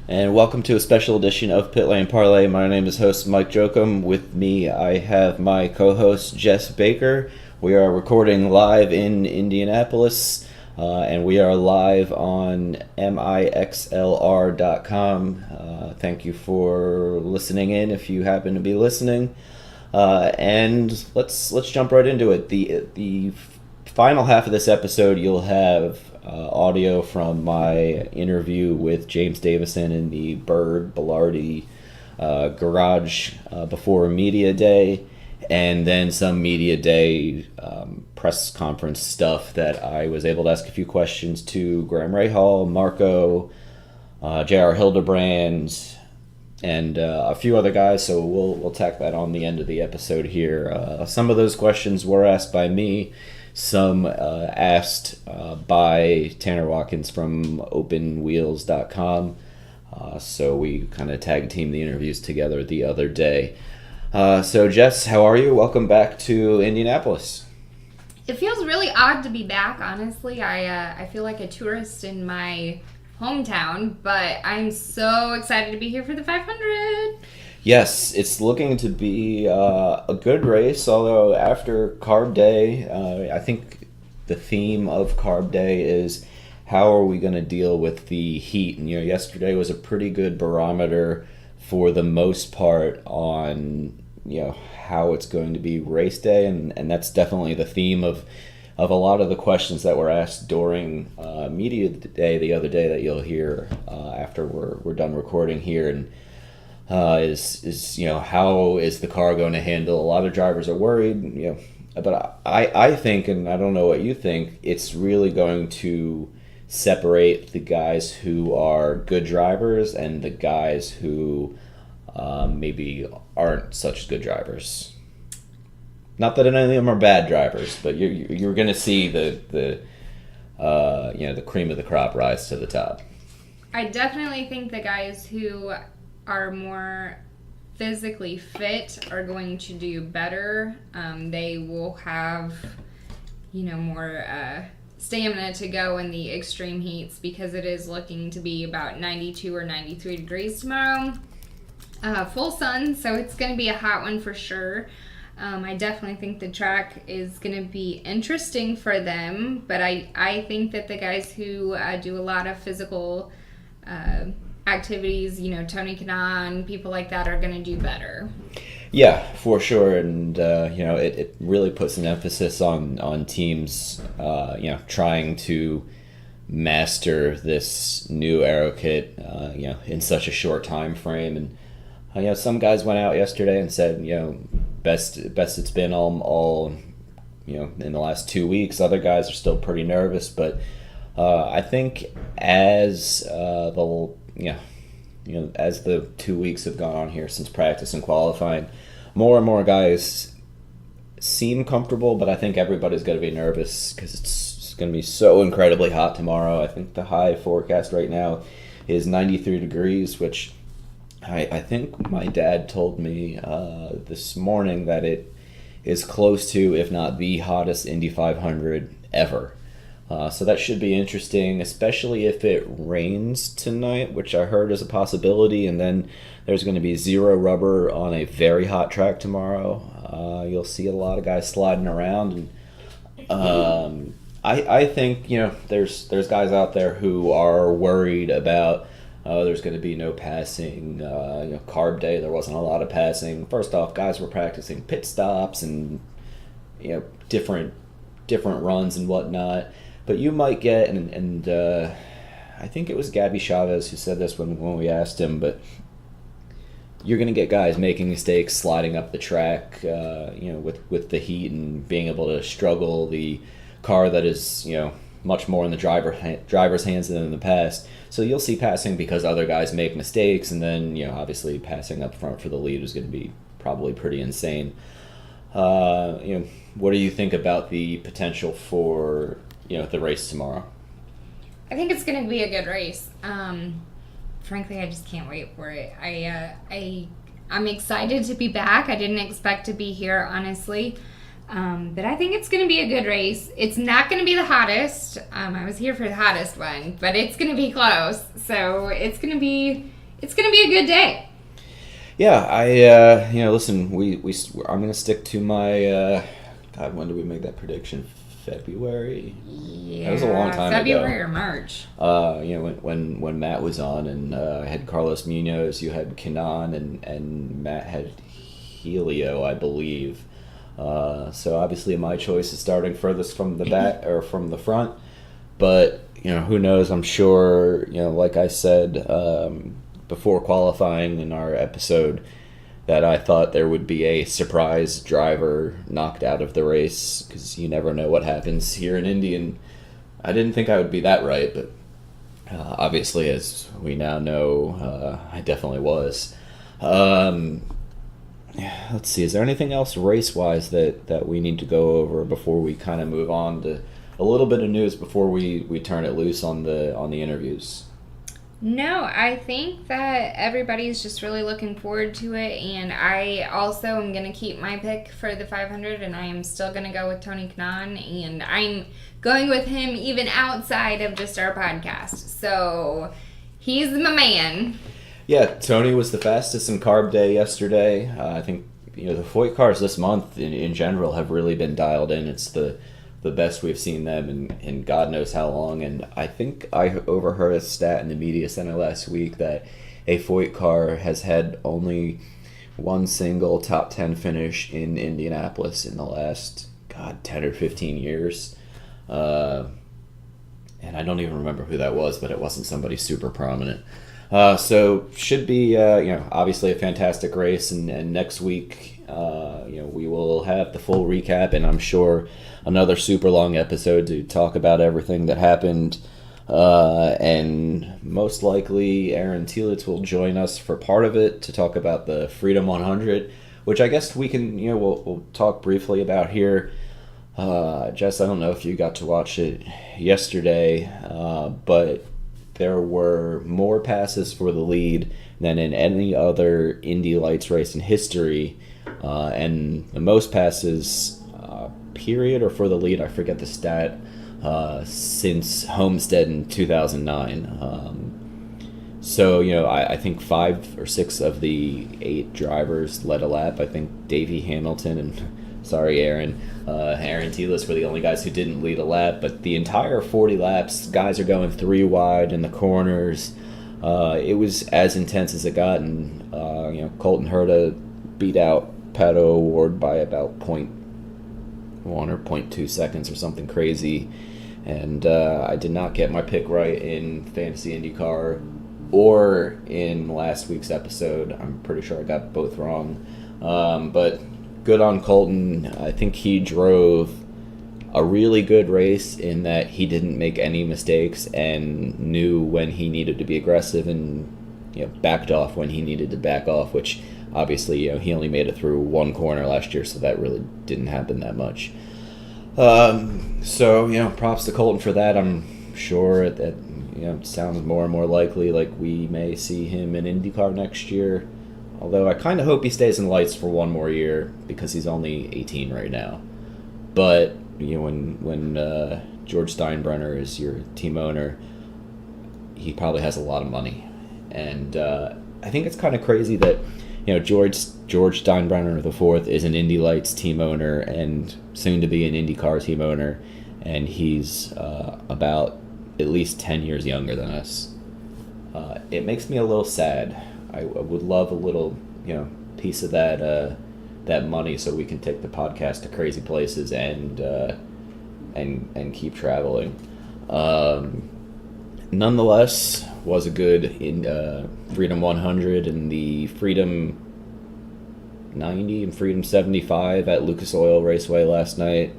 And welcome to a special edition of Pit Lane Parlay. My name is host Mike Jokum. With me, I have my co-host Jess Baker. We are recording live in Indianapolis, and we are live on mixlr.com. Thank you for listening in if you happen to be listening. And let's jump right into it. The final half of this episode, you'll have audio from my interview with James Davison in the Byrd garage before Media Day, and then some Media Day press conference stuff that I was able to ask a few questions to Graham Rahal, Marco, J.R. Hildebrand, and a few other guys, so we'll tack that on the end of the episode here. Some of those questions were asked by me. Some asked by Tanner Watkins from openwheels.com. So we kind of tag teamed the interviews together the other day. So Jess, how are you? Welcome back to Indianapolis. It feels really odd to be back, honestly. I feel like a tourist in my hometown, but I'm so excited to be here for the 500. Yes, it's looking to be a good race, although after Carb Day, I think the theme of Carb Day is how are we going to deal with the heat? And, yesterday was a pretty good barometer for the most part on, how it's going to be race day, and that's definitely the theme of a lot of the questions that were asked during Media Day the other day that you'll hear after we're done recording here. And is how is the car going to handle? A lot of drivers are worried, but I think, and I don't know what you think, it's really going to separate the guys who are good drivers and the guys who maybe aren't such good drivers. Not that any of them are bad drivers, but you're going to see the cream of the crop rise to the top. I definitely think the guys who are more physically fit are going to do better. They will have, more stamina to go in the extreme heats because it is looking to be about 92 or 93 degrees tomorrow. Full sun, so it's going to be a hot one for sure. I definitely think the track is going to be interesting for them, but I think that the guys who do a lot of physical activities, Tony Kanaan, people like that are going to do better. Yeah, for sure, and it really puts an emphasis on teams, trying to master this new aero kit, in such a short time frame. And some guys went out yesterday and said, best it's been all in the last 2 weeks. Other guys are still pretty nervous, but I think as as the 2 weeks have gone on here since practice and qualifying, more and more guys seem comfortable, but I think everybody's going to be nervous because it's going to be so incredibly hot tomorrow. I think the high forecast right now is 93 degrees, which I think my dad told me this morning that it is close to, if not the hottest Indy500 ever. So that should be interesting, especially if it rains tonight, which I heard is a possibility, and then there's going to be zero rubber on a very hot track tomorrow. You'll see a lot of guys sliding around, and I think there's guys out there who are worried about there's going to be no passing. Carb Day, there wasn't a lot of passing. First off, guys were practicing pit stops and different runs and whatnot. But you might get, and I think it was Gabby Chavez who said this when we asked him, but you're going to get guys making mistakes, sliding up the track, with the heat and being able to struggle the car that is, much more in the driver's hands than in the past. So you'll see passing because other guys make mistakes, and then, obviously passing up front for the lead is going to be probably pretty insane. What do you think about the potential for the race tomorrow? I think it's going to be a good race. Frankly, I just can't wait for it. I'm excited to be back. I didn't expect to be here, honestly. But I think it's going to be a good race. It's not going to be the hottest. I was here for the hottest one, but it's going to be close. So it's going to be it's going to be a good day. Yeah, listen, I'm going to stick to my, God, when did we make that prediction? February? Yeah. That was a long time February ago. or March. When Matt was on, and I had Carlos Munoz, you had Kenan, and Matt had Helio, I believe. So obviously my choice is starting furthest from the back or from the front, but who knows? I'm sure like I said before qualifying in our episode, that I thought there would be a surprise driver knocked out of the race, because you never know what happens here in Indy, and I didn't think I would be that right, but obviously, as we now know, I definitely was. Let's see, is there anything else race-wise that we need to go over before we kind of move on to a little bit of news before we turn it loose on the interviews? No, I think that everybody's just really looking forward to it, and I also am going to keep my pick for the 500, and I am still going to go with Tony Kanaan, and I'm going with him even outside of just our podcast. So he's my man. Yeah, Tony was the fastest in Carb Day yesterday. I think the Foyt cars this month in general have really been dialed in. It's the best we've seen them in God knows how long. And I think I overheard a stat in the media center last week that a Foyt car has had only one single top 10 finish in Indianapolis in the last 10 or 15 years. And I don't even remember who that was, but it wasn't somebody super prominent. So should be obviously a fantastic race, and next week we will have the full recap, and I'm sure another super long episode to talk about everything that happened, and most likely Aaron Telitz will join us for part of it to talk about the Freedom 100, which I guess we can we'll talk briefly about here. Jess, I don't know if you got to watch it yesterday, but there were more passes for the lead than in any other Indy Lights race in history, and the most passes, period, or for the lead, I forget the stat, since Homestead in 2009. So, I think 5 or 6 of the 8 drivers led a lap. I think Davey Hamilton and Aaron Telitz were the only guys who didn't lead a lap, but the entire 40 laps, guys are going 3 wide in the corners. It was as intense as it got, and Colton Herta beat out Pato O'Ward by about 0.1 or 0.2 seconds or something crazy, and I did not get my pick right in Fantasy IndyCar or in last week's episode. I'm pretty sure I got both wrong, but good on Colton. I think he drove a really good race in that he didn't make any mistakes and knew when he needed to be aggressive and backed off when he needed to back off, which obviously he only made it through one corner last year, so that really didn't happen that much. So props to Colton for that. I'm sure that it sounds more and more likely like we may see him in IndyCar next year. Although I kind of hope he stays in lights for one more year because he's only 18 right now. But when George Steinbrenner is your team owner, he probably has a lot of money, and I think it's kind of crazy that George Steinbrenner IV is an Indy Lights team owner and soon to be an IndyCar team owner, and he's about at least 10 years younger than us. It makes me a little sad. I would love a little, piece of that money so we can take the podcast to crazy places and keep traveling. Nonetheless, was a good Freedom 100 and the Freedom 90 and Freedom 75 at Lucas Oil Raceway last night.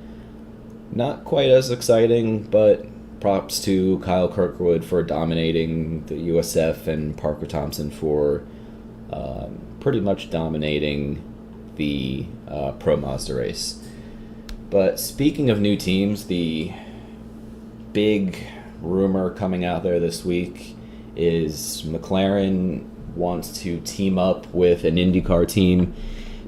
Not quite as exciting, but props to Kyle Kirkwood for dominating the USF and Parker Thompson for pretty much dominating the Pro Mazda race. But speaking of new teams, the big rumor coming out there this week is McLaren wants to team up with an IndyCar team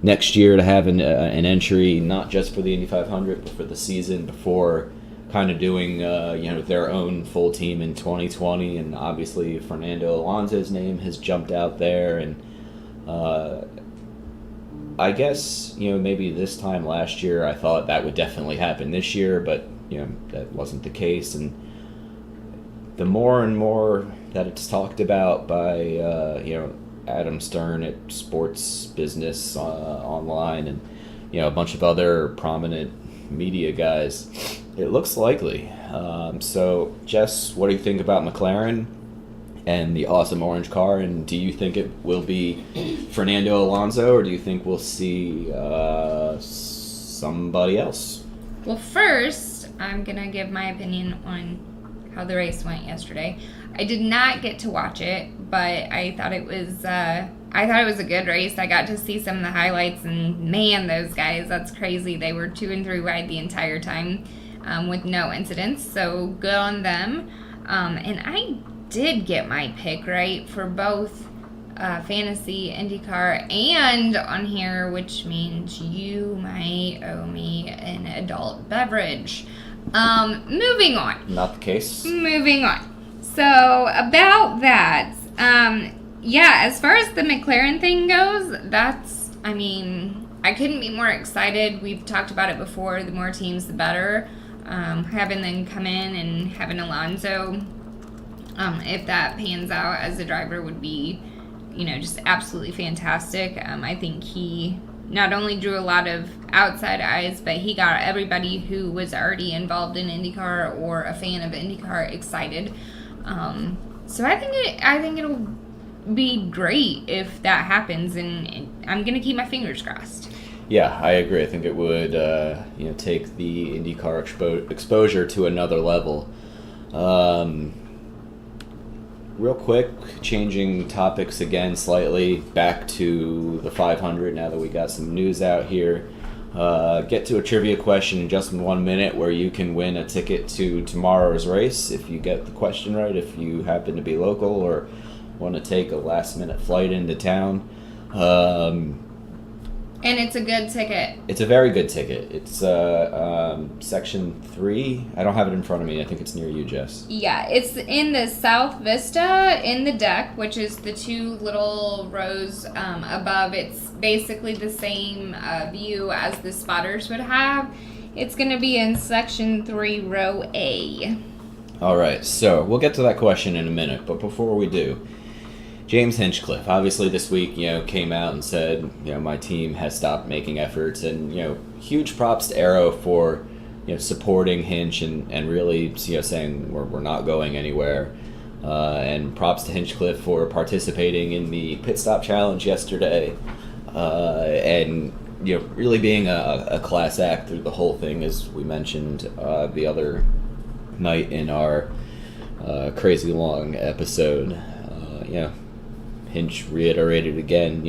next year to have an entry not just for the Indy 500 but for the season before kind of doing their own full team in 2020, and obviously Fernando Alonso's name has jumped out there, and I guess maybe this time last year I thought that would definitely happen this year, but that wasn't the case, and the more and more that it's talked about by Adam Stern at Sports Business Online, and a bunch of other prominent media guys, it looks likely. So, Jess, what do you think about McLaren and the awesome orange car? And do you think it will be Fernando Alonso, or do you think we'll see somebody else? Well, first, I'm going to give my opinion on how the race went yesterday. I did not get to watch it, but I thought it was a good race. I got to see some of the highlights, and man, those guys, that's crazy. They were 2 and 3 wide the entire time with no incidents, so good on them. And I did get my pick right for both Fantasy, IndyCar, and on here, which means you might owe me an adult beverage. Moving on. Not the case. Moving on. So, about that, as far as the McLaren thing goes, I couldn't be more excited. We've talked about it before. The more teams, the better. Having them come in and having Alonso, if that pans out as a driver, would be, just absolutely fantastic. I think he not only drew a lot of outside eyes, but he got everybody who was already involved in IndyCar or a fan of IndyCar excited. So I think it'll be great if that happens, and I'm gonna keep my fingers crossed. Yeah, I agree. I think it would take the IndyCar exposure to another level. Real quick, changing topics again slightly, back to the 500 now that we got some news out here. Get to a trivia question in just 1 minute where you can win a ticket to tomorrow's race if you get the question right, if you happen to be local or want to take a last-minute flight into town. And it's a good ticket. It's a very good ticket. It's Section 3. I don't have it in front of me. I think it's near you, Jess. Yeah, it's in the South Vista in the deck, which is the 2 little rows above. It's basically the same view as the spotters would have. It's going to be in Section 3, Row A. All right, so we'll get to that question in a minute, but before we do, James Hinchcliffe, obviously this week, came out and said, my team has stopped making efforts, and, huge props to Arrow for, supporting Hinch and really, saying we're not going anywhere. And props to Hinchcliffe for participating in the pit stop challenge yesterday, and, really being a class act through the whole thing, as we mentioned the other night in our crazy long episode. Hinch reiterated again,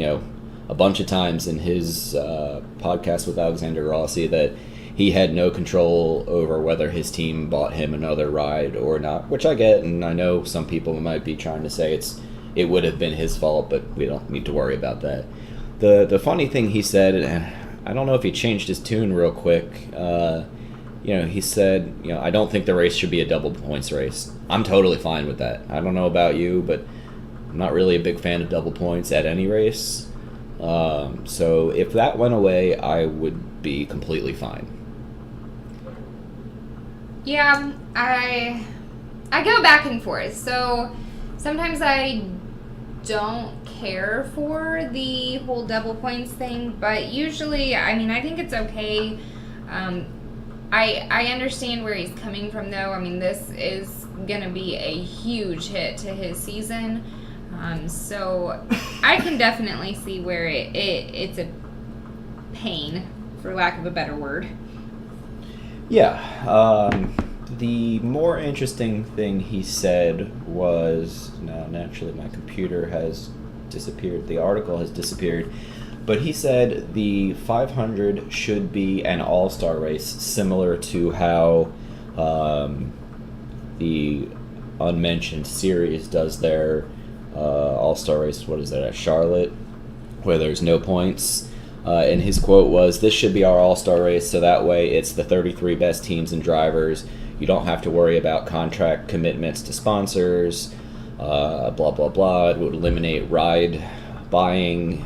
a bunch of times in his podcast with Alexander Rossi that he had no control over whether his team bought him another ride or not, which I get, and I know some people might be trying to say it would have been his fault, but we don't need to worry about that. The funny thing he said, and I don't know if he changed his tune real quick, he said, I don't think the race should be a double points race. I'm totally fine with that. I don't know about you, but I'm not really a big fan of double points at any race. So if that went away, I would be completely fine. Yeah, I go back and forth. So sometimes I don't care for the whole double points thing, but usually, I think it's okay. I understand where he's coming from, though. This is going to be a huge hit to his season. So I can definitely see where it's a pain, for lack of a better word. Yeah. The more interesting thing he said was, now naturally my computer has disappeared, the article has disappeared, but he said the 500 should be an all-star race, similar to how the unmentioned series does their all-star race, what is that, at Charlotte, where there's no points. And his quote was, "This should be our all-star race, so that way it's the 33 best teams and drivers. You don't have to worry about contract commitments to sponsors, blah, blah, blah. It would eliminate ride buying."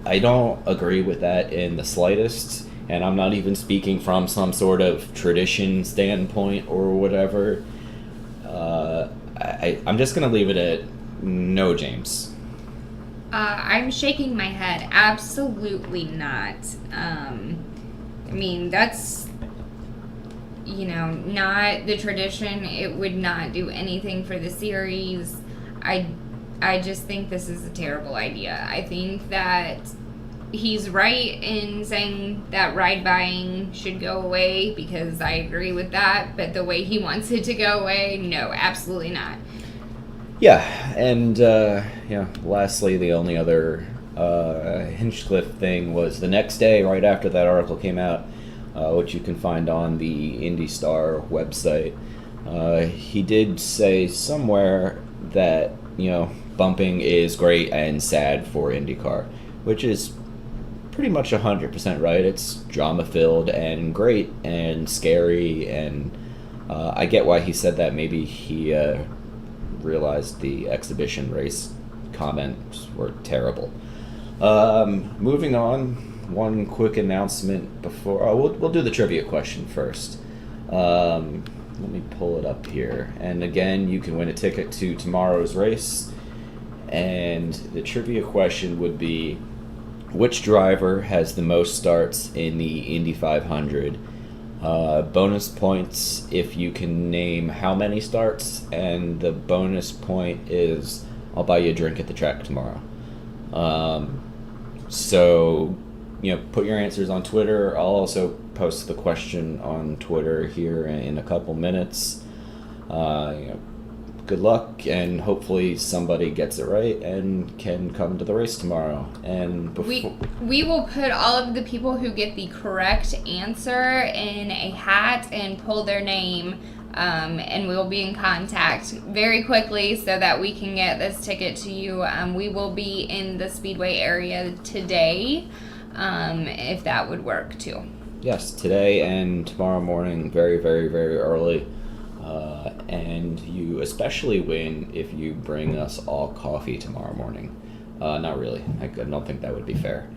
I don't agree with that in the slightest, and I'm not even speaking from some sort of tradition standpoint or whatever. I'm just going to leave it at no, James. I'm shaking my head. Absolutely not. That's, not the tradition. It would not do anything for the series. I just think this is a terrible idea. I think that he's right in saying that ride buying should go away, because I agree with that, but the way he wants it to go away, no, absolutely not. Yeah, and lastly, the only other Hinchcliffe thing was the next day, right after that article came out, which you can find on the IndyStar website. He did say somewhere that, bumping is great and sad for IndyCar, which is pretty much 100% right. It's drama-filled and great and scary, and I get why he said that. Maybe he realized the exhibition race comments were terrible. Moving on, one quick announcement before... we'll do the trivia question first. Let me pull it up here. And again, you can win a ticket to tomorrow's race. And the trivia question would be, which driver has the most starts in the Indy500? Bonus points if you can name how many starts, and the bonus point is I'll buy you a drink at the track tomorrow. So, put your answers on Twitter. I'll also post the question on Twitter here in a couple minutes. Good luck, and hopefully somebody gets it right and can come to the race tomorrow. And we will put all of the people who get the correct answer in a hat and pull their name, and we'll be in contact very quickly so that we can get this ticket to you. We will be in the Speedway area today, if that would work too. Yes, today and tomorrow morning, very, very, very early. And you especially win if you bring us all coffee tomorrow morning. Not really. I don't think that would be fair.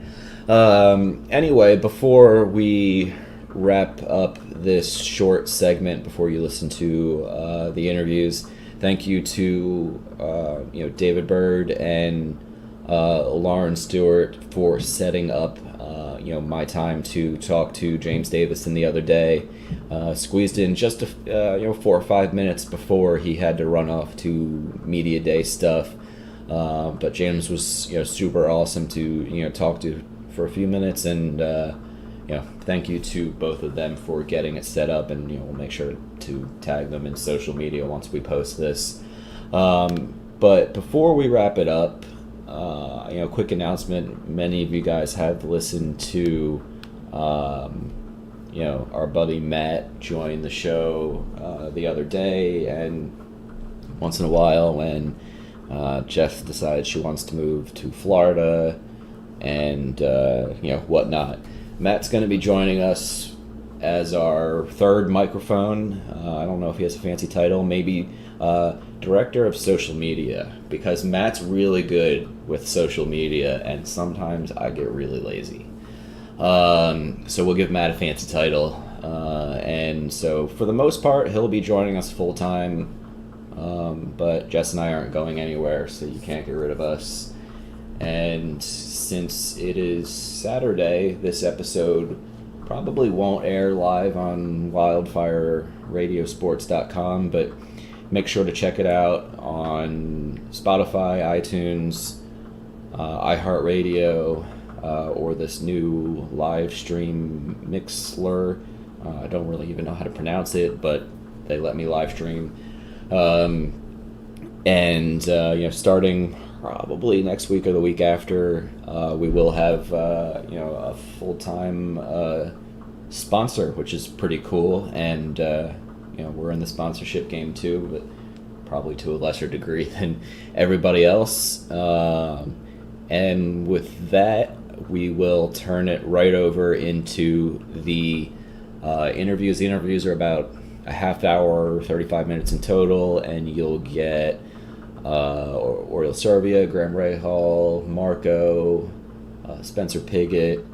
Anyway, before we wrap up this short segment, before you listen to the interviews, thank you to David Byrd and Lauren Stewart for setting up my time to talk to James Davison the other day. Squeezed in just 4 or 5 minutes before he had to run off to media day stuff. But James was super awesome to talk to for a few minutes, and thank you to both of them for getting it set up, and we'll make sure to tag them in social media once we post this. But before we wrap it up, quick announcement. Many of you guys have listened to our buddy Matt join the show the other day, and once in a while when Jess decides she wants to move to Florida and whatnot, Matt's going to be joining us as our third microphone. I don't know if he has a fancy title, maybe director of social media, because Matt's really good with social media and sometimes I get really lazy. So we'll give Matt a fancy title, and so for the most part he'll be joining us full time, but Jess and I aren't going anywhere, so you can't get rid of us. And since it is Saturday, this episode probably won't air live on wildfireradiosports.com, but make sure to check it out on Spotify, iTunes, iHeartRadio, or this new live stream Mixlr. I don't really even know how to pronounce it, but they let me live stream. Starting probably next week or the week after, we will have a full-time sponsor, which is pretty cool, and we're in the sponsorship game too, but probably to a lesser degree than everybody else. And with that, we will turn it right over into the interviews. The interviews are about a half hour, 35 minutes in total, and you'll get Oriol Servia, Graham Rahal, Marco, Spencer Piggott,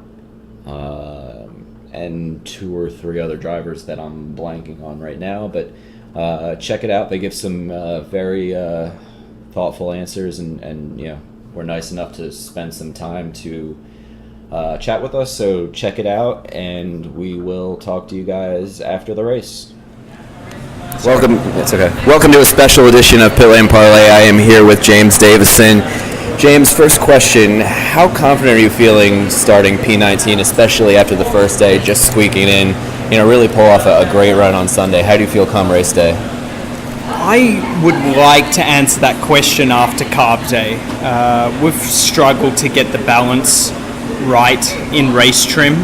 and 2 or 3 other drivers that I'm blanking on right now. But check it out. They give some very thoughtful answers, and we're nice enough to spend some time to chat with us. So check it out, and we will talk to you guys after the race. Welcome. It's okay. Welcome to a special edition of Pit Lane Parlay. I am here with James Davison. James, first question: how confident are you feeling starting P19, especially after the first day, just squeaking in? Really pull off a great run on Sunday. How do you feel come race day? I would like to answer that question after carb day. We've struggled to get the balance right in race trim,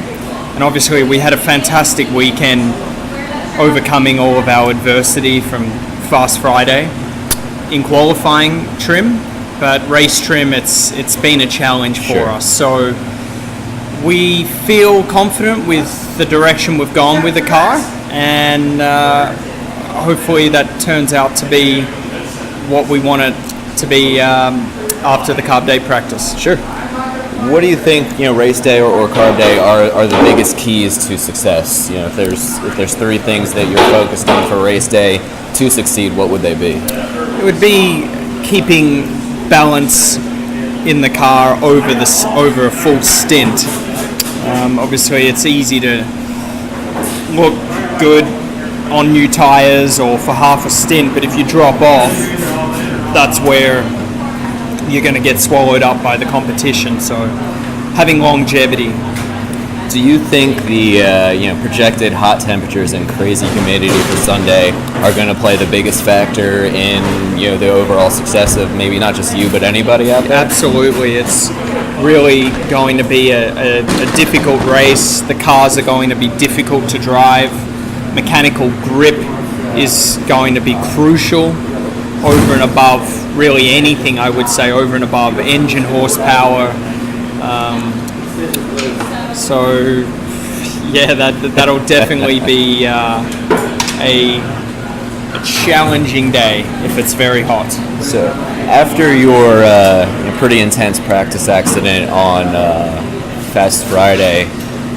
and obviously we had a fantastic weekend overcoming all of our adversity from Fast Friday in qualifying trim, but race trim it's been a challenge for us. So we feel confident with the direction we've gone with the car, and hopefully that turns out to be what we want it to be after the carb day practice. Sure. What do you think, race day or carb day are the biggest keys to success? If there's 3 things that you're focused on for race day to succeed, what would they be? It would be keeping balance in the car over a full stint. Obviously, it's easy to look good on new tires or for half a stint, but if you drop off, that's where you're going to get swallowed up by the competition. So having longevity. Do you think the projected hot temperatures and crazy humidity for Sunday are going to play the biggest factor in the overall success of maybe not just you but anybody out there? Absolutely. It's really going to be a difficult race. The cars are going to be difficult to drive. Mechanical grip is going to be crucial over and above really anything, I would say, over and above engine horsepower. That'll definitely be a challenging day if it's very hot. So after your pretty intense practice accident on Fast Friday,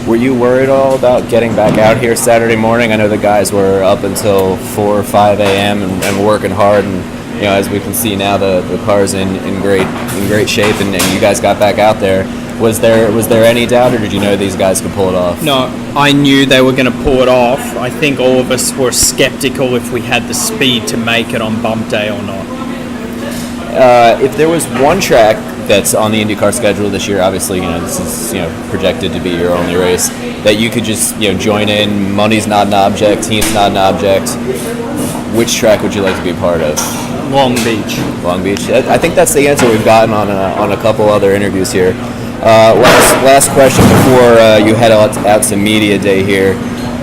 were you worried all about getting back out here Saturday morning? I know the guys were up until 4 or 5 a.m. and working hard, and as we can see now, the car's in great shape, and you guys got back out there. Was there any doubt, or did you know these guys could pull it off? No, I knew they were going to pull it off. I think all of us were skeptical if we had the speed to make it on bump day or not. If there was one track that's on the IndyCar schedule this year, obviously this is projected to be your only race, that you could just join in. Money's not an object, team's not an object. Which track would you like to be a part of? Long Beach. Long Beach. I think that's the answer we've gotten on a couple other interviews here. Last question before you head out to media day here.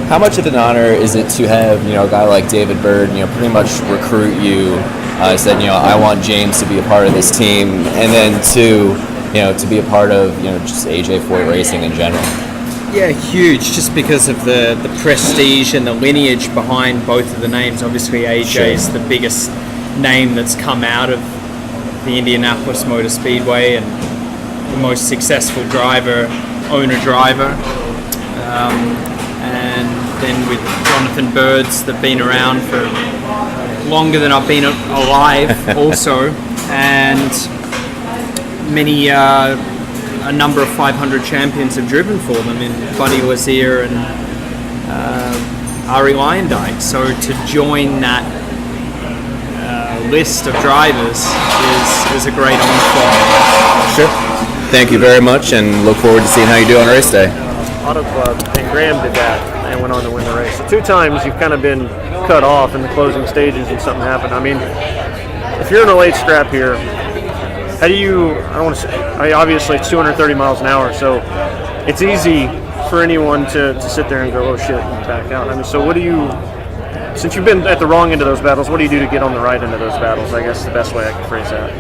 How much of an honor is it to have a guy like David Byrd pretty much recruit you? Said I want James to be a part of this team, and then to be a part of just AJ Foyt racing in general. Yeah, huge, just because of the prestige and the lineage behind both of the names. Obviously, AJ is the biggest name that's come out of the Indianapolis Motor Speedway and the most successful owner-driver. And then with Jonathan Byrds, that have been around for longer than I've been alive also, and many a number of 500 champions have driven for them in Buddy Lazier and Ari Lyondike. So to join that list of drivers is a great honor for me. Sure. Thank you very much, and look forward to seeing how you do on race day. Auto Club, and Graham did that and went on to win the race. So 2 times you've kind of been cut off in the closing stages and something happened. I mean, if you're in a late scrap here, how do you, I don't want to say, obviously it's 230 miles an hour, so it's easy for anyone to sit there and go, oh shit, and back out. I mean, so what do you Since you've been at the wrong end of those battles, what do you do to get on the right end of those battles? I guess the best way I can phrase that.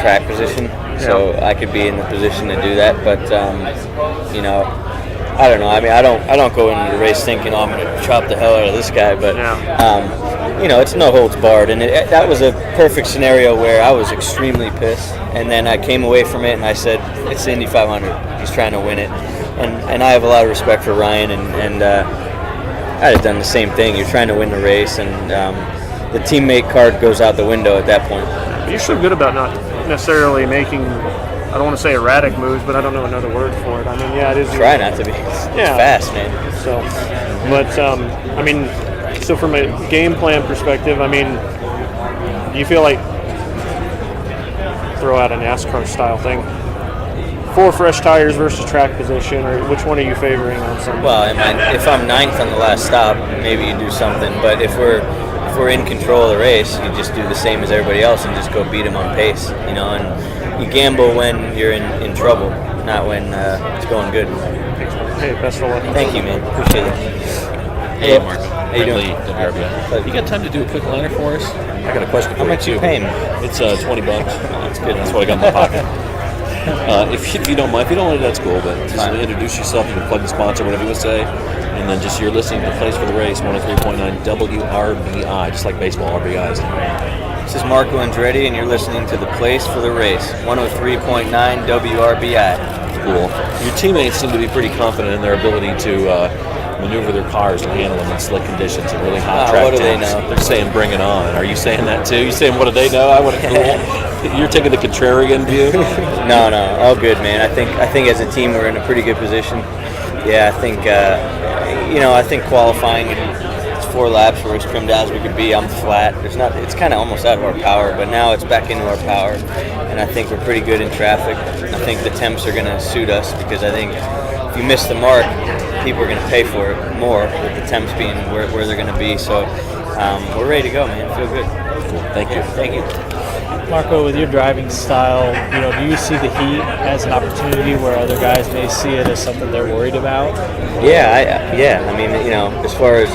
Track position, so I could be in the position to do that. But you know, I don't know. I mean, I don't go into the race thinking, oh, I'm going to chop the hell out of this guy. But you know, it's no holds barred, and that was a perfect scenario where I was extremely pissed, and then I came away from it and I said, it's the Indy500. He's trying to win it, and I have a lot of respect for Ryan, and I'd have done the same thing. You're trying to win the race, and the teammate card goes out the window at that point. You're so good about not necessarily making, I don't want to say erratic moves, but I don't know another word for it. I mean, yeah, it is. Try not to be fast, man. So, but I mean, so from a game plan perspective, I mean, do you feel like, throw out a NASCAR style thing, 4 fresh tires versus track position, or which one are you favoring on Sunday? Well, if I'm 9th on the last stop, maybe you do something. But if we're in control of the race, you just do the same as everybody else and just go beat them on pace, you know. And you gamble when you're in trouble, not when it's going good. Hey, best of luck. Thank you, man. Appreciate it. Hey, Mark. How you doing? You got time to do a quick liner for us? I got a question for How much you paying? It's $20. That's good. That's what I got in my pocket. If you don't mind, if you don't want it, that's cool. But just introduce yourself. You can plug the sponsor, whatever you would say, and then just you're listening to Place for the Race, 103.9 WRBI, just like baseball RBIs. This is Marco Andretti, and you're listening to The Place for the Race, 103.9 WRBI. Cool. Your teammates seem to be pretty confident in their ability to maneuver their cars and handle them in slick conditions and really hot track what do they temps. know? They're saying bring it on. Are you saying that too? You saying what do they know? I would have. You're taking the contrarian view. No, all good, man. I think as a team we're in a pretty good position. Yeah, I think I think qualifying, it's 4 laps. We're as trimmed out as we could be. I'm flat. It's kind of almost out of our power, but now it's back into our power, and I think we're pretty good in traffic. I think the temps are going to suit us because I think if you miss the mark, people are going to pay for it more with the temps being where they're going to be. So we're ready to go, man. Feel good. Cool. Thank you. Thank you. Marco, with your driving style, do you see the heat as an opportunity where other guys may see it as something they're worried about? Yeah. I mean, as far as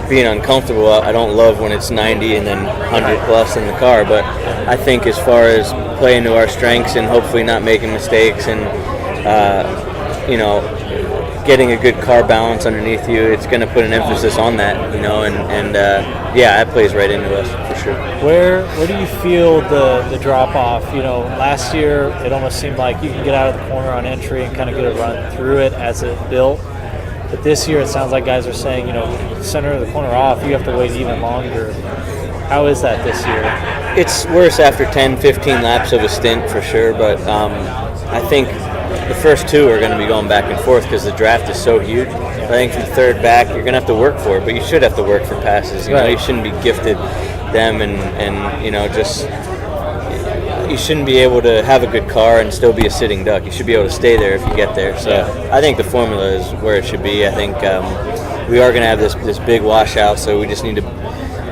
being uncomfortable, I don't love when it's 90 and then 100 plus in the car. But I think as far as playing to our strengths and hopefully not making mistakes and getting a good car balance underneath you, it's going to put an emphasis on that, and that plays right into us for sure. Where do you feel the drop off? Last year it almost seemed like you can get out of the corner on entry and kind of get a run through it as it built. But this year it sounds like guys are saying, center of the corner off, you have to wait even longer. How is that this year? It's worse after 10, 15 laps of a stint for sure, but I think the first 2 are going to be going back and forth because the draft is so huge. I think from 3rd back, you're going to have to work for it, but you should have to work for passes. You shouldn't be gifted them and you shouldn't be able to have a good car and still be a sitting duck. You should be able to stay there if you get there. So I think the formula is where it should be. I think we are going to have this big washout, so we just need to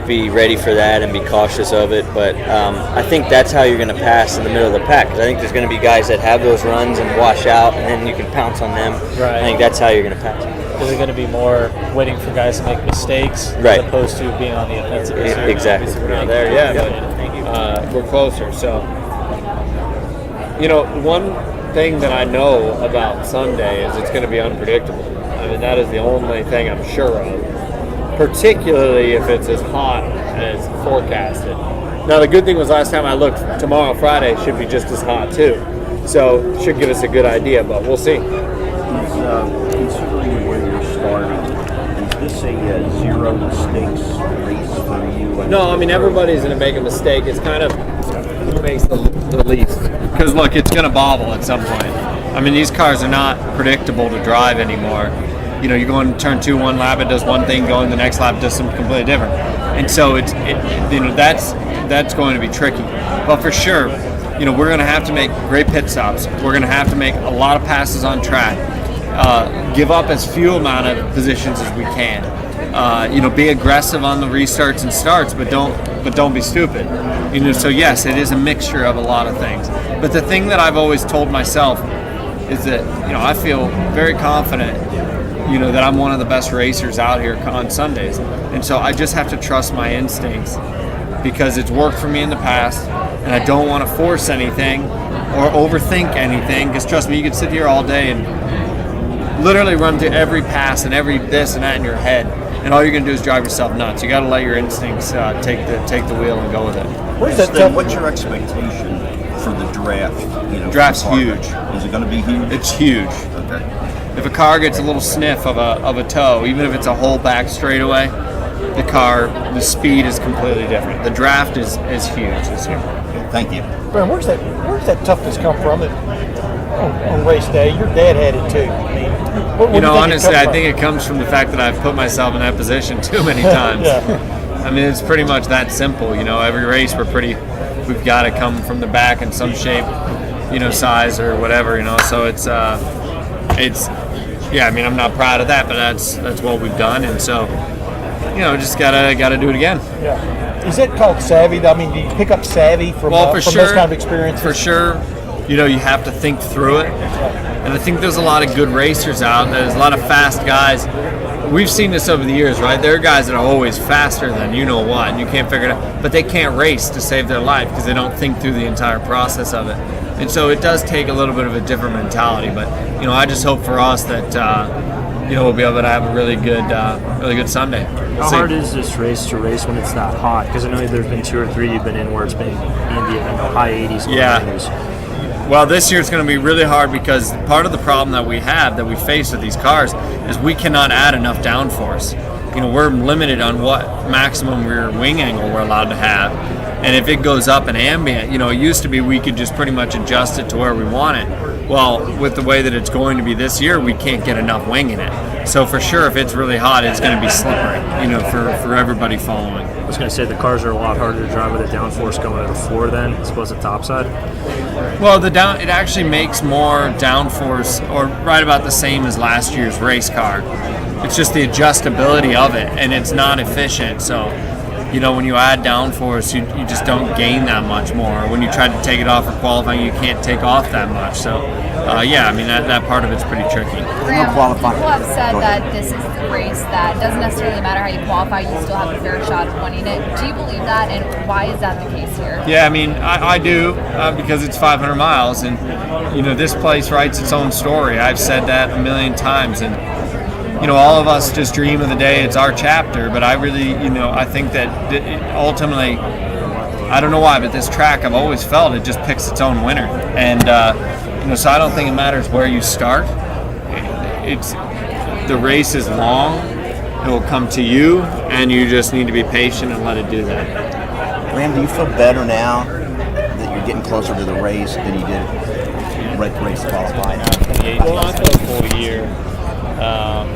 be ready for that and be cautious of it. But I think that's how you're going to pass in the middle of the pack, because I think there's going to be guys that have those runs and wash out, and then you can pounce on them. Right. I think that's how you're going to pass. Is it going to be more waiting for guys to make mistakes right, as opposed to being on the offensive? Exactly. Thank you. We're closer. So, one thing that I know about Sunday is it's going to be unpredictable. I mean, that is the only thing I'm sure of, particularly if it's as hot as forecasted. Now, the good thing was last time I looked, tomorrow, Friday, should be just as hot too. So, should give us a good idea, but we'll see. Considering where you're starting, is this a zero mistakes race for you? No, I mean, everybody's going to make a mistake. It's kind of who makes the least. Because, look, it's going to bobble at some point. I mean, these cars are not predictable to drive anymore. You go in turn 2, one lap, it does one thing, go in the next lap, it does something completely different. And so, that's going to be tricky. But for sure, we're going to have to make great pit stops. We're going to have to make a lot of passes on track. Give up as few amount of positions as we can. Be aggressive on the restarts and starts, but don't be stupid. So yes, it is a mixture of a lot of things. But the thing that I've always told myself is that I feel very confident. that I'm one of the best racers out here on Sundays. And so I just have to trust my instincts because it's worked for me in the past, and I don't want to force anything or overthink anything, because trust me, you can sit here all day and literally run through every pass and every this and that in your head, and all you're going to do is drive yourself nuts. You got to let your instincts take the wheel and go with it. What's your expectation for the draft? Draft's huge. Is it going to be huge? It's huge. Okay. If a car gets a little sniff of a toe, even if it's a whole back straightaway, the speed is completely different. The draft is huge this year. Thank you. Brian, where's that toughness come from on race day? You're deadheaded too. I mean, honestly, I think it comes from the fact that I've put myself in that position too many times. Yeah. I mean, it's pretty much that simple. Every race we've got to come from the back in some shape, size or whatever. So it's yeah. I mean, I'm not proud of that, but that's what we've done, and so just gotta do it again. Yeah. Is that called savvy? I mean, do you pick up savvy from those kind of experiences? For sure. You have to think through it. And I think there's a lot of good racers out. There's a lot of fast guys. We've seen this over the years, right? There are guys that are always faster than what, and you can't figure it out. But they can't race to save their life because they don't think through the entire process of it. And so it does take a little bit of a different mentality. But, I just hope for us that, we'll be able to have a really good Sunday. How hard is this race to race when it's that hot? Because I know there's been 2 or 3 you've been in where it's been Indy, high 80s. Yeah. Well, this year it's going to be really hard because part of the problem that we face with these cars is we cannot add enough downforce. We're limited on what maximum rear wing angle we're allowed to have. And if it goes up in ambient, it used to be we could just pretty much adjust it to where we want it. Well, with the way that it's going to be this year, we can't get enough wing in it. So for sure, if it's really hot, it's going to be slippery, for everybody following. I was going to say the cars are a lot harder to drive with a downforce going to the floor then, as opposed to topside. Well, it actually makes more downforce, or right about the same as last year's race car. It's just the adjustability of it, and it's not efficient. So, when you add downforce, you just don't gain that much more. When you try to take it off for qualifying, you can't take off that much. So, that part of it's pretty tricky. Graham, people have said that this is the race that doesn't necessarily matter how you qualify, you still have a fair shot of winning it. Do you believe that, and why is that the case here? Yeah, I mean, I do, because it's 500 miles, and, this place writes its own story. I've said that a million times, and all of us just dream of the day it's our chapter, but I really, I think that ultimately, I don't know why, but this track, I've always felt it just picks its own winner. And, so I don't think it matters where you start. The race is long, it will come to you, and you just need to be patient and let it do that. Graham, do you feel better now that you're getting closer to the race than you did race qualifying? Well, not for a full year.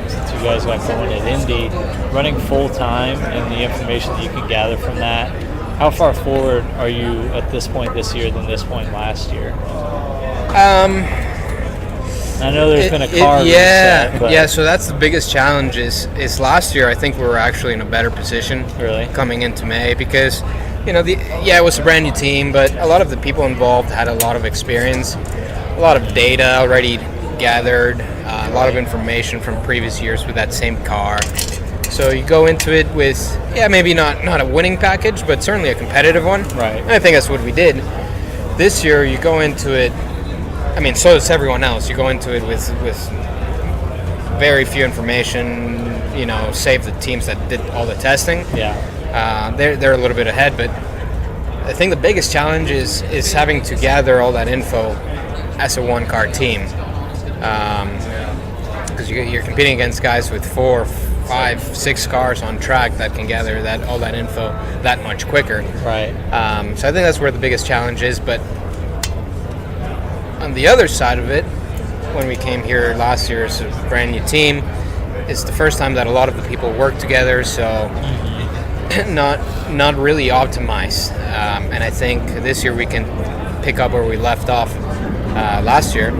Since you guys got going at Indy, running full time and the information that you can gather from that, how far forward are you at this point this year than this point last year? I know there's been a car reset, but so that's the biggest challenge is last year I think we were actually in a better position coming into May because it was a brand new team, but a lot of the people involved had a lot of experience, a lot of data already gathered, a lot of information from previous years with that same car. So you go into it with, maybe not a winning package, but certainly a competitive one. Right. And I think that's what we did. This year you go into it, so does everyone else. You go into it with very few information, save the teams that did all the testing. Yeah. They're a little bit ahead, but I think the biggest challenge is having to gather all that info as a one-car team. Because you're competing against guys with 4, 5, 6 cars on track that can gather all that info that much quicker. Right. So I think that's where the biggest challenge is. But on the other side of it, when we came here last year as a brand new team, it's the first time that a lot of the people work together. So not really optimized. And I think this year we can pick up where we left off last year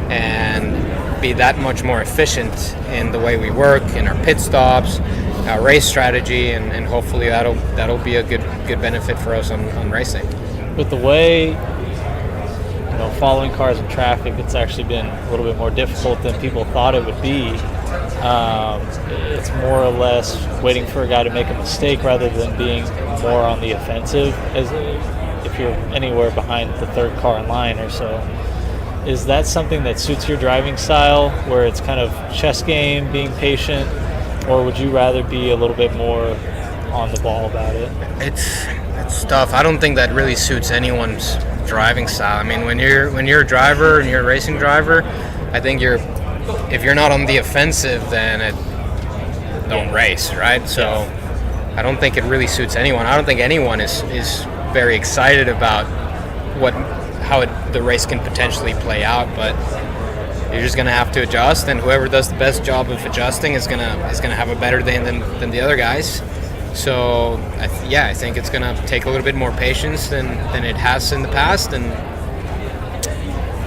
and be that much more efficient in the way we work, in our pit stops, our race strategy, and hopefully that'll be a good benefit for us on racing. With the way following cars in traffic, it's actually been a little bit more difficult than people thought it would be. It's more or less waiting for a guy to make a mistake rather than being more on the offensive, as if you're anywhere behind the third car in line or so. Is that something that suits your driving style, where it's kind of chess game, being patient, or would you rather be a little bit more on the ball about it? It's tough. I don't think that really suits anyone's driving style. I mean, when you're a driver and you're a racing driver, I think if you're not on the offensive, then don't race, right? So I don't think it really suits anyone. I don't think anyone is very excited about how the race can potentially play out, but you're just gonna have to adjust, and whoever does the best job of adjusting is gonna have a better day than the other guys. So I think it's gonna take a little bit more patience than it has in the past, and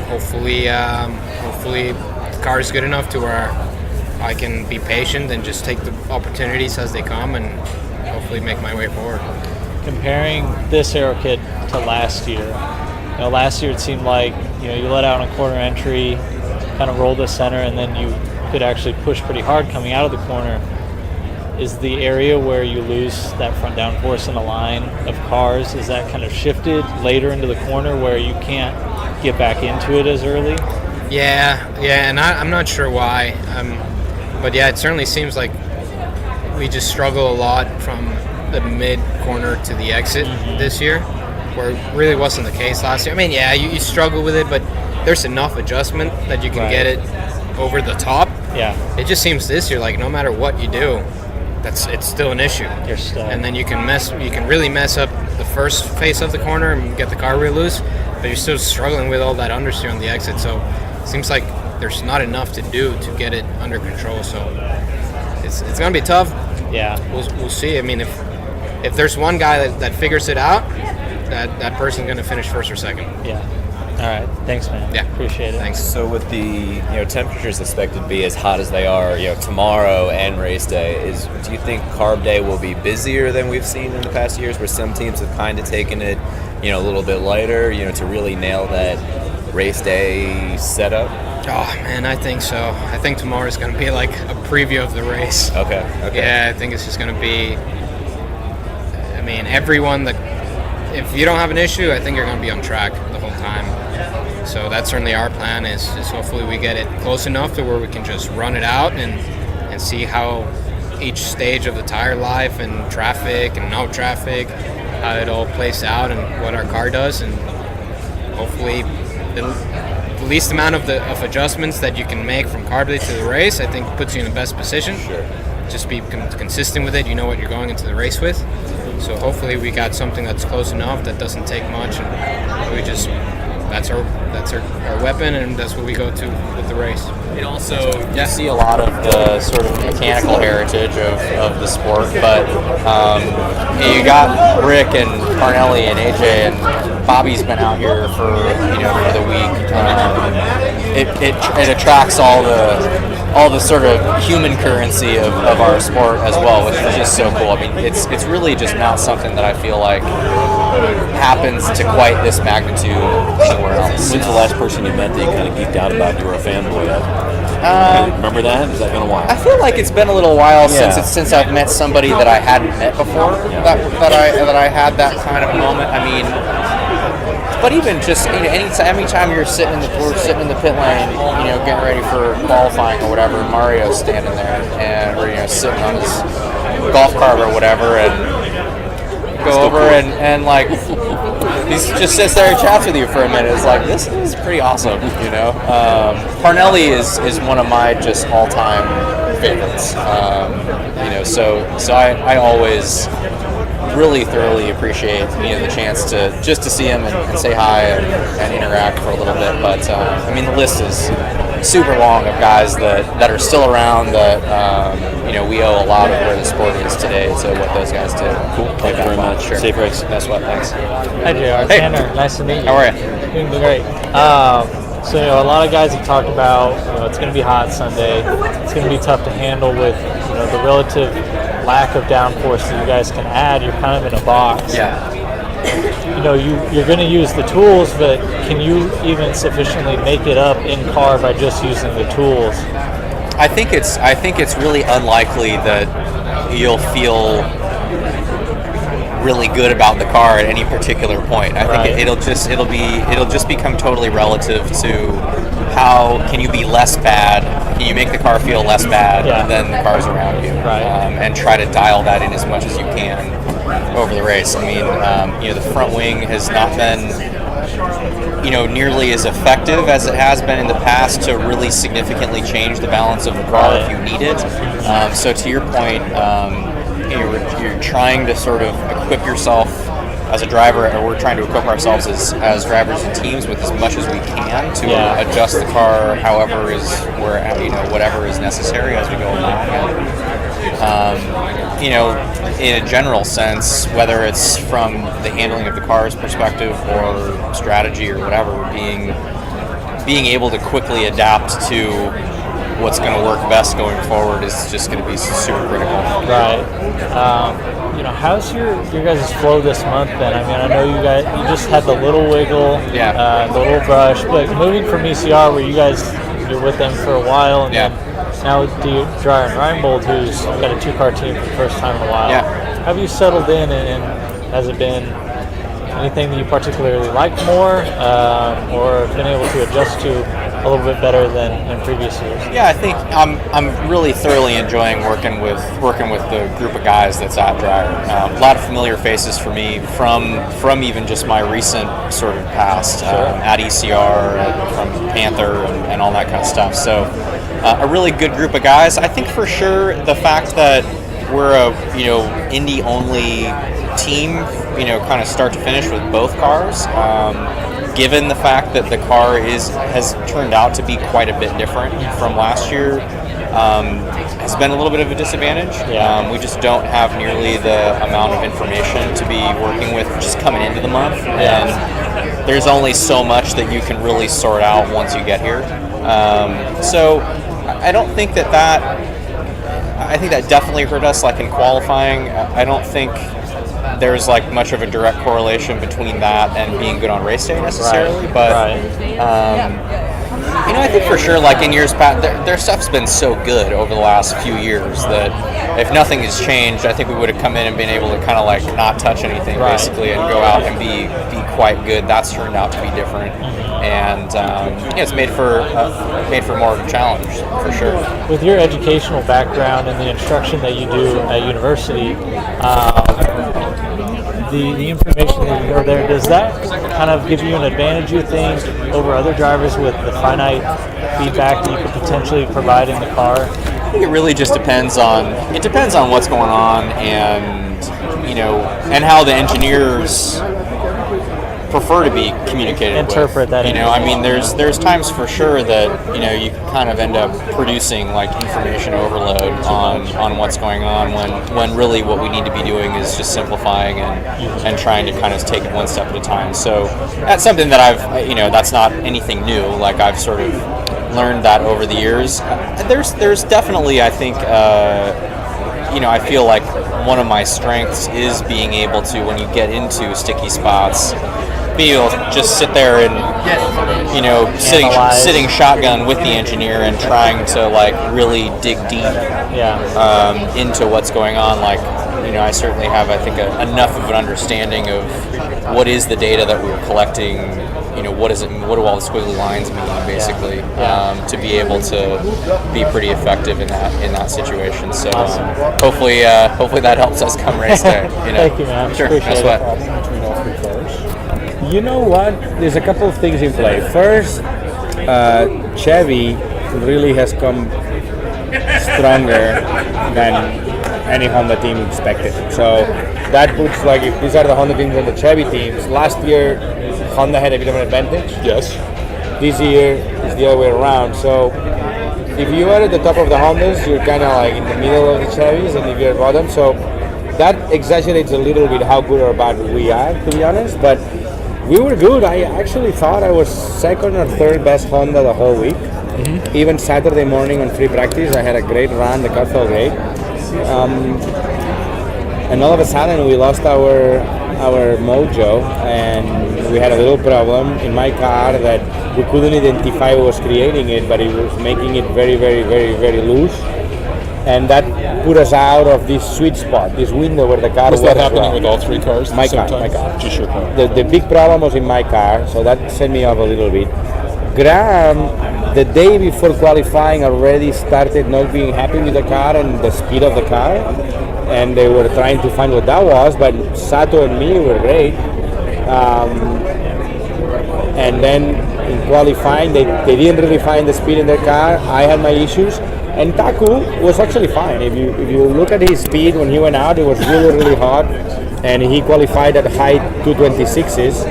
hopefully the car is good enough to where I can be patient and just take the opportunities as they come, and hopefully make my way forward. Comparing this Aero Kit to last year, last year it seemed like you let out on a corner entry, kind of rolled the center, and then you could actually push pretty hard coming out of the corner. Is the area where you lose that front downforce in a line of cars, is that kind of shifted later into the corner where you can't get back into it as early? Yeah, and I'm not sure why, but yeah, it certainly seems like we just struggle a lot from the mid corner to the exit this year, where it really wasn't the case last year. I mean, yeah, you struggle with it, but there's enough adjustment that you can get it over the top. Yeah. It just seems this year like no matter what you do, it's still an issue. You're stuck. And then you can really mess up the first face of the corner and get the car really loose, but you're still struggling with all that understeer on the exit. So it seems like there's not enough to do to get it under control. So it's gonna be tough. Yeah. We'll see. I mean, if there's one guy that figures it out, that person's gonna finish first or second. Yeah. All right. Thanks, man. Yeah. Appreciate it. Thanks. So with the temperatures expected to be as hot as they are tomorrow and race day, do you think carb day will be busier than we've seen in the past years, where some teams have kind of taken it a little bit lighter to really nail that race day setup? Oh man, I think so. I think tomorrow is going to be like a preview of the race. Okay. Yeah, I think it's just going to be. I mean, everyone if you don't have an issue, I think you're going to be on track the whole time. So that's certainly our plan. Is hopefully we get it close enough to where we can just run it out and see how each stage of the tire life and traffic and no traffic, how it all plays out and what our car does, and hopefully the least amount of adjustments that you can make from carb day to the race, I think puts you in the best position. Sure. Just be consistent with it. You know what you're going into the race with. So hopefully we got something that's close enough that doesn't take much, and we just that's our weapon, and that's what we go to with the race. And also, you see a lot of the sort of mechanical heritage of the sport, but you got Rick and Parnelli and AJ, and Bobby's been out here for the week. It attracts all the sort of human currency of our sport as well, which is just so cool. I mean, it's really just not something that I feel like happens to quite this magnitude anywhere else. When's the last person you met that you kind of geeked out about, you were a fanboy of? Remember that? Has that been a while? I feel like it's been a little while since I've met somebody that I hadn't met before. That I had that kind of moment. I mean, but even just anytime you're sitting in the pit lane, getting ready for qualifying or whatever, Mario's standing there and we're sitting on his golf cart or whatever, and go over and like he just sits there and chats with you for a minute. It's like, this is pretty awesome, Parnelli is one of my just all-time favorites. So I always really thoroughly appreciate the chance to see him and say hi and interact for a little bit. But the list is super long of guys that are still around that we owe a lot of where the sport is today to what those guys did. Cool. Thank you very much. Sure. Safe race. That's what. Thanks. Hi, JR. Hey. Tanner. Nice to meet you. How are you? Doing great. So a lot of guys have talked about it's going to be hot Sunday. It's going to be tough to handle with the relative lack of downforce that you guys can add. You're kind of in a box. Yeah. You're going to use the tools, but can you even sufficiently make it up in car by just using the tools? I think it's really unlikely that you'll feel really good about the car at any particular point. I think it'll just become totally relative to how can you be less bad, can you make the car feel less bad than the cars around you, and try to dial that in as much as you can over the race. I mean, the front wing has not been nearly as effective as it has been in the past to really significantly change the balance of the car if you need it. So to your point, you're trying to sort of equip yourself as a driver, or we're trying to equip ourselves as drivers and teams with as much as we can to adjust the car whatever is necessary as we go along. In a general sense, whether it's from the handling of the car's perspective or strategy or whatever, being able to quickly adapt to what's going to work best going forward is just going to be super critical. Right. How's your guys' flow this month been? I mean, I know you just had the little wiggle, the little brush, but moving from ECR where you're with them for a while, and then now with Dreyer and Reinbold, who's got a 2-car team for the first time in a while. Have you settled in, and has it been anything that you particularly like more, or been able to adjust to a little bit better than in previous years? Yeah, I think I'm really thoroughly enjoying working with the group of guys that's at Dreyer. A lot of familiar faces for me from even just my recent sort of past at ECR, from Panther, and all that kind of stuff. So a really good group of guys. I think for sure the fact that we're a Indy only team, kind of start to finish with both cars. Given the fact that the car has turned out to be quite a bit different from last year, has been a little bit of a disadvantage. We just don't have nearly the amount of information to be working with just coming into the month, and there's only so much that you can really sort out once you get here. So I don't think I think that definitely hurt us, like in qualifying. I don't think there's like much of a direct correlation between that and being good on race day necessarily, but I think for sure, like in years past, their stuff's been so good over the last few years that if nothing has changed, I think we would have come in and been able to kind of like not touch anything basically and go out and be quite good. That's turned out to be different, and it's made for more of a challenge for sure. With your educational background and the instruction that you do at university, the information that you know there, does that kind of give you an advantage, you think, over other drivers with the finite feedback that you could potentially provide in the car? I think it really just depends on what's going on, and and how the engineers prefer to be communicated interpret with. that. I mean, there's times for sure that you kind of end up producing like information overload on what's going on when really what we need to be doing is just simplifying and trying to kind of take it one step at a time. So that's something that I've that's not anything new. Like I've sort of learned that over the years. There's definitely, I think, I feel like one of my strengths is being able to, when you get into sticky spots, be able to just sit there and sitting shotgun with the engineer and trying to like really dig deep into what's going on. Like I certainly have, I think, enough of an understanding of what is the data that we're collecting. What is it? What do all the squiggly lines mean, basically, to be able to be pretty effective in that situation. So hopefully that helps us come race day. Thank you, man. Sure. Appreciate That's You know what? There's a couple of things in play. First, Chevy really has come stronger than any Honda team expected. So that puts, like, if these are the Honda teams and the Chevy teams, last year Honda had a bit of an advantage. Yes. This year is the other way around. So if you are at the top of the Hondas, you're kind of like in the middle of the Chevys, and if you're at bottom, so that exaggerates a little bit how good or bad we are, to be honest. But we were good. I actually thought I was second or third best Honda the whole week. Mm-hmm. Even Saturday morning on free practice, I had a great run. The car felt great. And all of a sudden, we lost our our mojo, and we had a little problem in my car that we couldn't identify what was creating it, but it was making it very, very, very, very loose. And that put us out of this sweet spot, this window where the car was was. that happening with all three cars? My at the car, same my time? car. Just your car. The big problem was in my car, so that set me off a little bit. Graham, the day before qualifying, already started not being happy with the car and the speed of the car, and they were trying to find what that was. But Sato and me were great. And then in qualifying, they didn't really find the speed in their car. I had my issues. And Taku was actually fine. If you look at his speed when he went out, it was really, really hot, and he qualified at high 226s.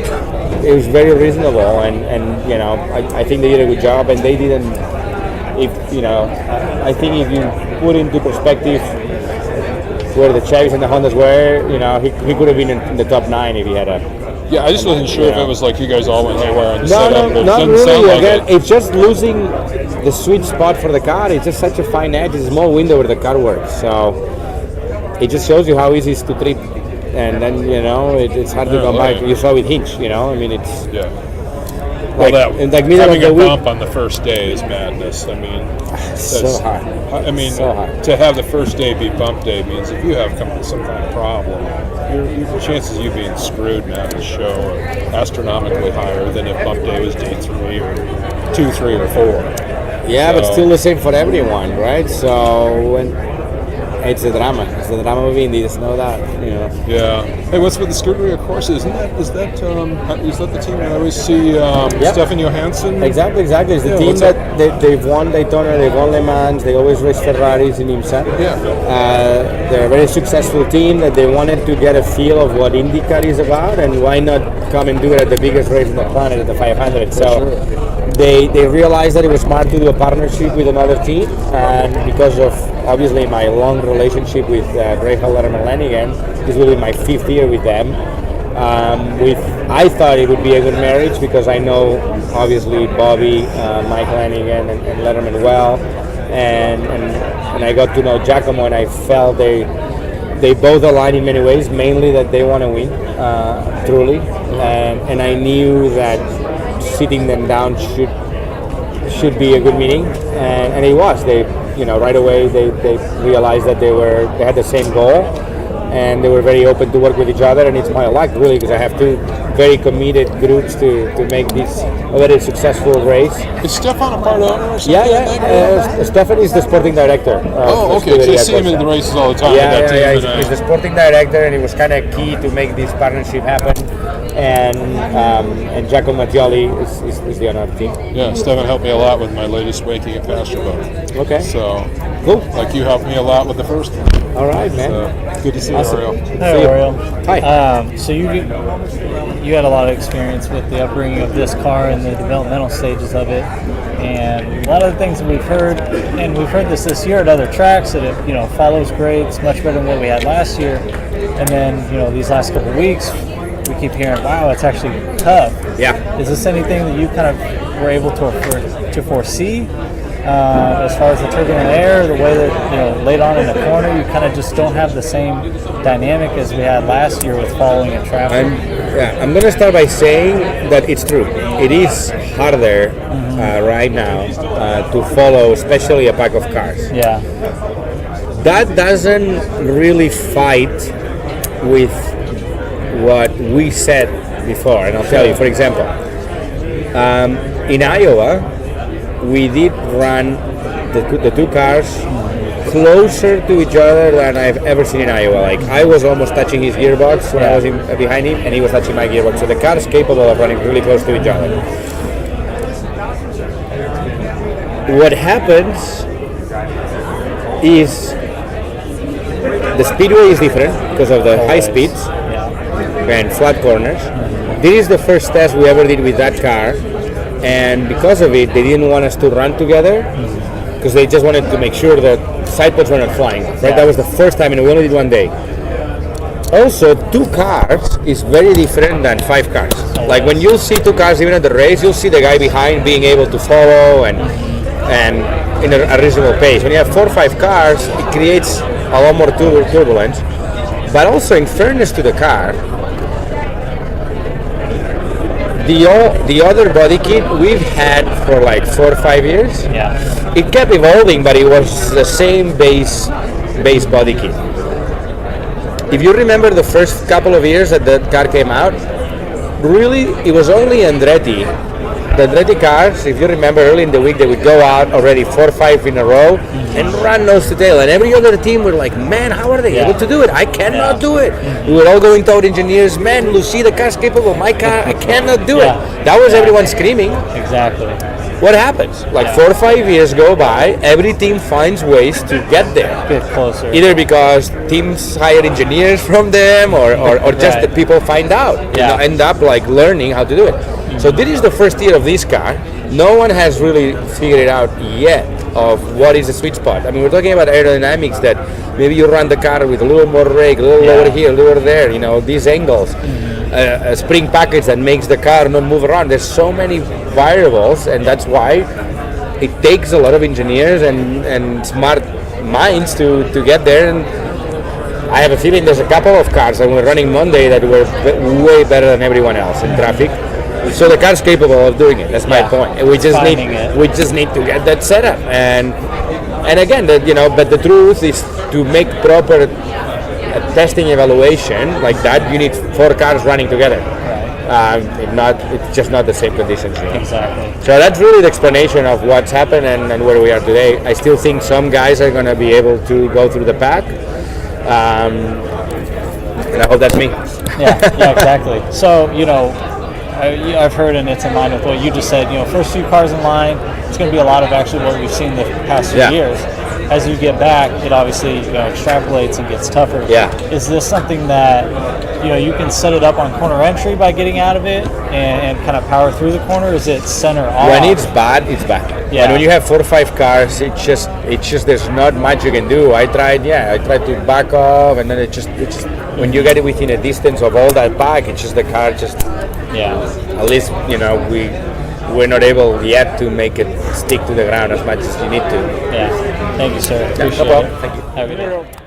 It was very reasonable, and I think they did a good job, and they didn't. I think if you put into perspective where the Chevys and the Hondas were, he could have been in the top 9 if he had a. Yeah, I just wasn't sure if it was like you guys all went haywire on the setup. No, not really. Again, it's just losing the sweet spot for the car. It's just such a fine edge. It's a small window where the car works. So it just shows you how easy it is to trip. And then, it's hard to come back. You saw with Hinch, I mean, it's... Yeah. Like, Well, middle having of a the bump on the first day is madness. I mean, so hard. I mean, So hard. to have the first day be bump day means if you have some kind of problem, your chances of you being screwed and having a show are astronomically higher than if bump day was day 3 or 2, 3, or 4. Yeah, but still the same for everyone, right? So it's a drama. It's the drama of Indy. Just know that, Yeah. Hey, what's with the Stewart course? Is that the team that I always see? Stefan Johansson. Exactly. It's the team that they've won Daytona, they've won Le Mans, they always race Ferraris in IMSA. Yeah. They're a very successful team that they wanted to get a feel of what IndyCar is about, and why not come and do it at the biggest race on the planet, at the 500. So they realized that it was smart to do a partnership with another team, and because of obviously my long relationship with Rahal Letterman Lanigan, this will be my 5th year with them. I thought it would be a good marriage because I know obviously Bobby, Mike Lanigan, and Letterman well, and I got to know Giacomo, and I felt they both align in many ways. Mainly that they want to win, truly, and I knew that sitting them down should be a good meeting, and it was. They right away they realized that they had the same goal, and they were very open to work with each other, and it's my luck really because I have 2 very committed groups to make this a very successful race. Is Stefan a part owner or something? Yeah. Stefan is the sporting director. Okay, so you see him in the races all the time. Yeah. He's the sporting director, and it was kind of key to make this partnership happen. And Giacomo Mattioli is the owner of the team. Yeah, Stefan helped me a lot with my latest waking and pasture boat. Okay. So, cool. Like you helped me a lot with the first one. All right, man. So, good to see Awesome. you, Oriole. Hey, Oriole. Hi. So you had a lot of experience with the upbringing of this car and the developmental stages of it, and a lot of the things that we've heard, and we've heard this year at other tracks, that it follows great. It's much better than what we had last year, and then these last couple of weeks we keep hearing, wow, it's actually tough. Yeah. Is this anything that you kind of were able to foresee? As far as the turbulent air, the way that late on in the corner, you kind of just don't have the same dynamic as we had last year with following in traffic. I'm going to start by saying that it's true. It is harder right now to follow, especially a pack of cars. Yeah. That doesn't really fight with what we said before, and I'll tell you. For example, in Iowa, we did run the 2 cars closer to each other than I've ever seen in Iowa. Like, I was almost touching his gearbox when I was behind him, and he was touching my gearbox. So the car is capable of running really close to each other. What happens is the speedway is different because of the high speeds and flat corners. This is the first test we ever did with that car, and because of it, they didn't want us to run together because they just wanted to make sure that side pods were not flying. Right, that was the first time, and we only did 1 day. Also, 2 cars is very different than 5 cars. Like when you'll see 2 cars even at the race, you'll see the guy behind being able to follow and in a reasonable pace. When you have 4 or 5 cars, it creates a lot more turbulence. But also, in fairness to the car, the other body kit we've had for like 4 or 5 years. Yeah. It kept evolving, but it was the same base body kit. If you remember the first couple of years that the car came out, really it was only Andretti. The Andretti cars, if you remember early in the week, they would go out already 4 or 5 in a row and run nose to tail. And every other team were like, man, how are they able to do it? I cannot do it. We were all going to engineers, man, Lucy, the car's capable. My car, I cannot do it. That was everyone screaming. Exactly. What happens? Like 4 or 5 years go by, every team finds ways to get there. Get closer. Either because teams hire engineers from them or just the people find out. You know, end up like learning how to do it. So this is the first year of this car. No one has really figured it out yet of what is the sweet spot. I mean, we're talking about aerodynamics that maybe you run the car with a little more rake, a little lower here, a little there, you know, these angles. A spring package that makes the car not move around. There's so many variables, and that's why it takes a lot of engineers and smart minds to get there. And I have a feeling there's a couple of cars that were running Monday that were way better than everyone else in traffic. So the car's capable of doing it. That's my point. And we just need to get that set up. And again, but the truth is to make proper testing evaluation like that, you need 4 cars running together. If not, it's just not the same conditions. You know? Exactly. So that's really the explanation of what's happened and where we are today. I still think some guys are going to be able to go through the pack. And I hope that's me. Yeah, exactly. So, I've heard, and it's in line with what you just said, first few cars in line, it's going to be a lot of actually what we've seen the past few years. As you get back, it obviously extrapolates and gets tougher. Yeah. Is this something that you can set it up on corner entry by getting out of it and kind of power through the corner? Is it center off? When it's bad, it's bad. Yeah. And when you have 4 or 5 cars, it's just there's not much you can do. I tried to back off, and then it just when you get it within a distance of all that pack, it's just the car just. Yeah. At least we're not able yet to make it stick to the ground as much as you need to. Yeah. Thank you, sir. No problem. Thank you. Have a good day.